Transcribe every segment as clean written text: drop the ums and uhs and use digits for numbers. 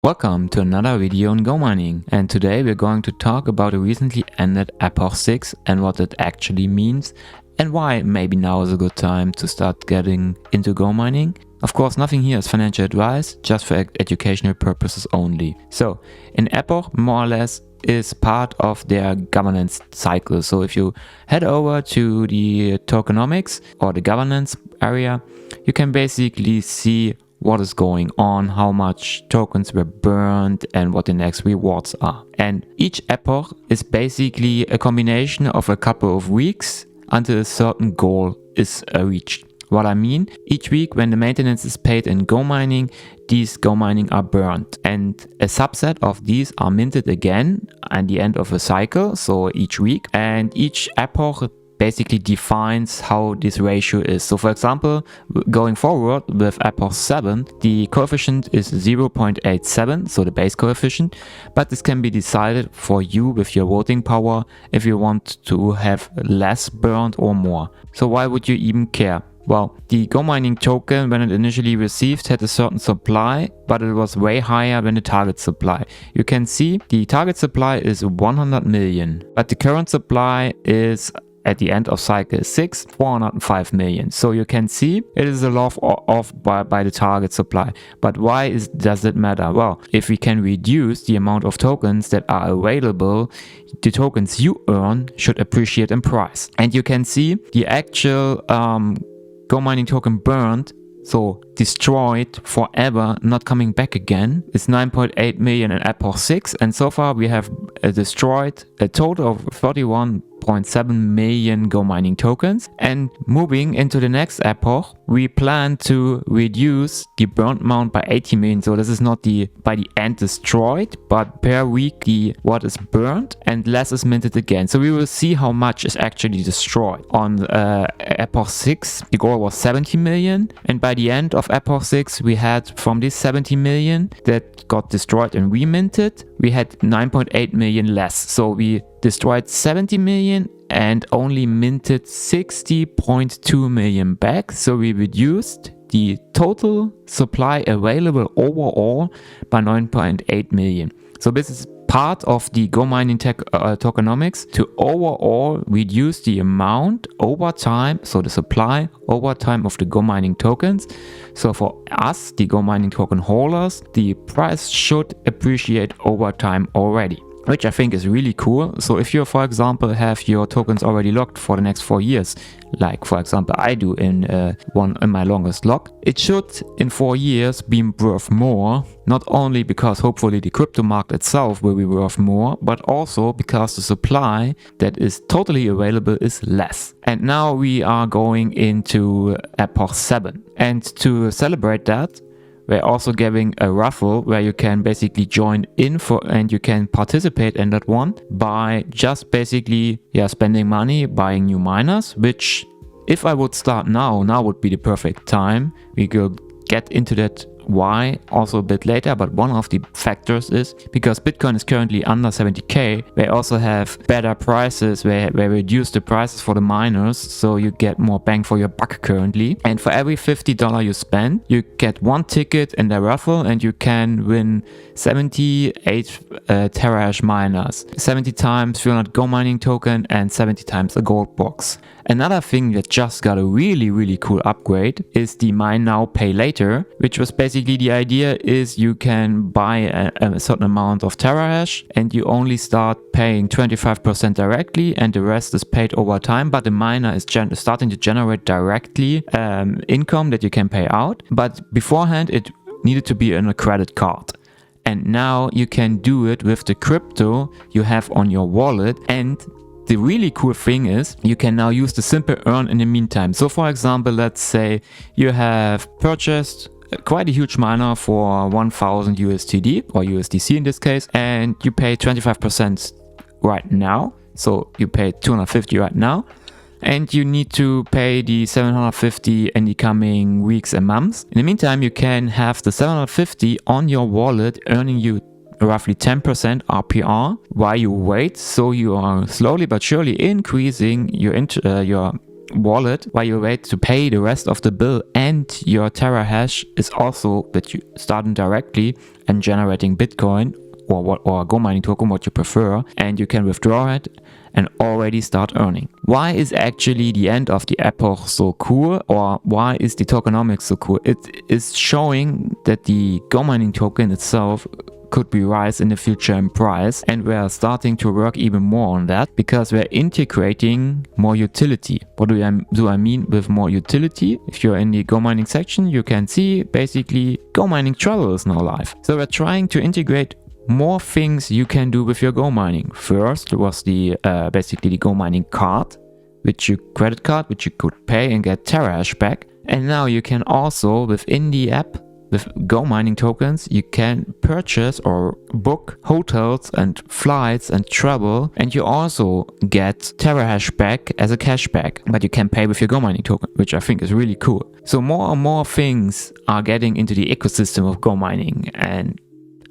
Welcome to another video on GoMining, and today we're going to talk about a recently ended Epoch 6 and what it actually means and why maybe now is a good time to start getting into GoMining. Of course, nothing here is financial advice, just for educational purposes only. So, in Epoch, more or less, is part of their governance cycle. So if you head over to the tokenomics or the governance area, you can basically see what is going on, how much tokens were burned, and what the next rewards are. And each epoch is basically a combination of a couple of weeks until a certain goal is reached. What I mean, each week when the maintenance is paid in GoMining, these GoMining are burned. And a subset of these are minted again at the end of a cycle, so each week. And each epoch basically defines how this ratio is. So for example, going forward with Epoch 7, the coefficient is 0.87, so the base coefficient, but this can be decided for you with your voting power if you want to have less burned or more. So why would you even care? Well, the GoMining token, when it initially received, had a certain supply, but it was way higher than the target supply. You can see the target supply is 100 million, but the current supply is at the end of cycle 6, 405 million. So you can see it is a lot off by the target supply. But why does it matter? Well, if we can reduce the amount of tokens that are available, the tokens you earn should appreciate in price. And you can see the actual GoMining token burned, so destroyed forever, not coming back again, is 9.8 million in Epoch 6, and so far we have destroyed a total of 31.7 million GoMining tokens. And moving into the next epoch, we plan to reduce the burnt amount by 80 million. So this is not by the end destroyed, but per week what is burnt and less is minted again. So we will see how much is actually destroyed. On Epoch 6, the goal was 70 million, and by the end of Epoch 6, we had from this 70 million that got destroyed and reminted, we had 9.8 million less. So we destroyed 70 million and only minted 60.2 million back. So we reduced the total supply available overall by 9.8 million. So this is part of the GoMining tokenomics to overall reduce the amount over time, so the supply over time of the GoMining tokens. So for us, the GoMining token holders, the price should appreciate over time already, which I think is really cool. So if you, for example, have your tokens already locked for the next 4 years, like for example I do in my longest lock, it should in 4 years be worth more, not only because hopefully the crypto market itself will be worth more, but also because the supply that is totally available is less. And now we are going into Epoch 7, and to celebrate that, we're also giving a raffle where you can basically join in and you can participate in that one by just basically spending money, buying new miners, which if I would start now would be the perfect time. We will get into that why also a bit later, but one of the factors is because Bitcoin is currently under 70k, they also have better prices, they reduce the prices for the miners, so you get more bang for your buck currently. And for every $50 you spend, you get one ticket in the raffle and you can win 78 terahash miners, 70 times 300 GoMining token and 70 times a gold box. Another thing that just got a really cool upgrade is the mine now pay later, which was basically the idea is you can buy a certain amount of terahash and you only start paying 25% directly and the rest is paid over time, but the miner is starting to generate directly income that you can pay out. But beforehand it needed to be on a credit card. And now you can do it with the crypto you have on your wallet. And the really cool thing is you can now use the simple earn in the meantime. So for example, let's say you have purchased quite a huge miner for 1000 USDD or USDC in this case, and you pay 25% right now. So you pay 250 right now, and you need to pay the 750 in the coming weeks and months. In the meantime, you can have the 750 on your wallet earning you roughly 10% RPR while you wait. So you are slowly but surely increasing your wallet while you wait to pay the rest of the bill, and your Terra hash is also that you starting directly and generating Bitcoin or GoMining token, what you prefer, and you can withdraw it and already start earning. Why is actually the end of the Epoch so cool, or why is the tokenomics so cool? It is showing that the GoMining token itself could be rise in the future in price, and we're starting to work even more on that because we're integrating more utility. What do I mean with more utility? If you're in the GoMining section, you can see basically GoMining Travel is now live. So we're trying to integrate more things you can do with your GoMining. First was the basically the GoMining card, credit card, which you could pay and get Terra hash back. And now you can also within the app with GoMining tokens, you can purchase or book hotels and flights and travel, and you also get Terra hash back as a cashback, but you can pay with your GoMining token, which I think is really cool. So more and more things are getting into the ecosystem of GoMining, and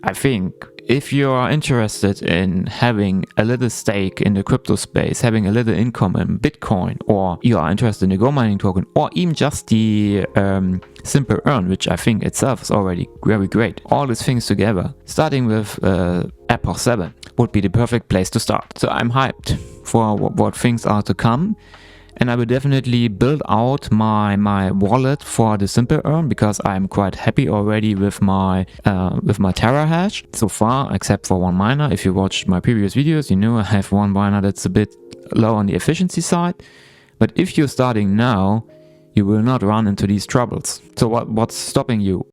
I think if you are interested in having a little stake in the crypto space, having a little income in Bitcoin, or you are interested in the GoMining token, or even just the simple earn, which I think itself is already very great, all these things together, starting with Epoch 7 would be the perfect place to start. So I'm hyped for what things are to come. And I will definitely build out my wallet for the simple earn, because I'm quite happy already with my Terra hash so far, except for one miner. If you watched my previous videos, you know I have one miner that's a bit low on the efficiency side. But if you're starting now, you will not run into these troubles. So what's stopping you?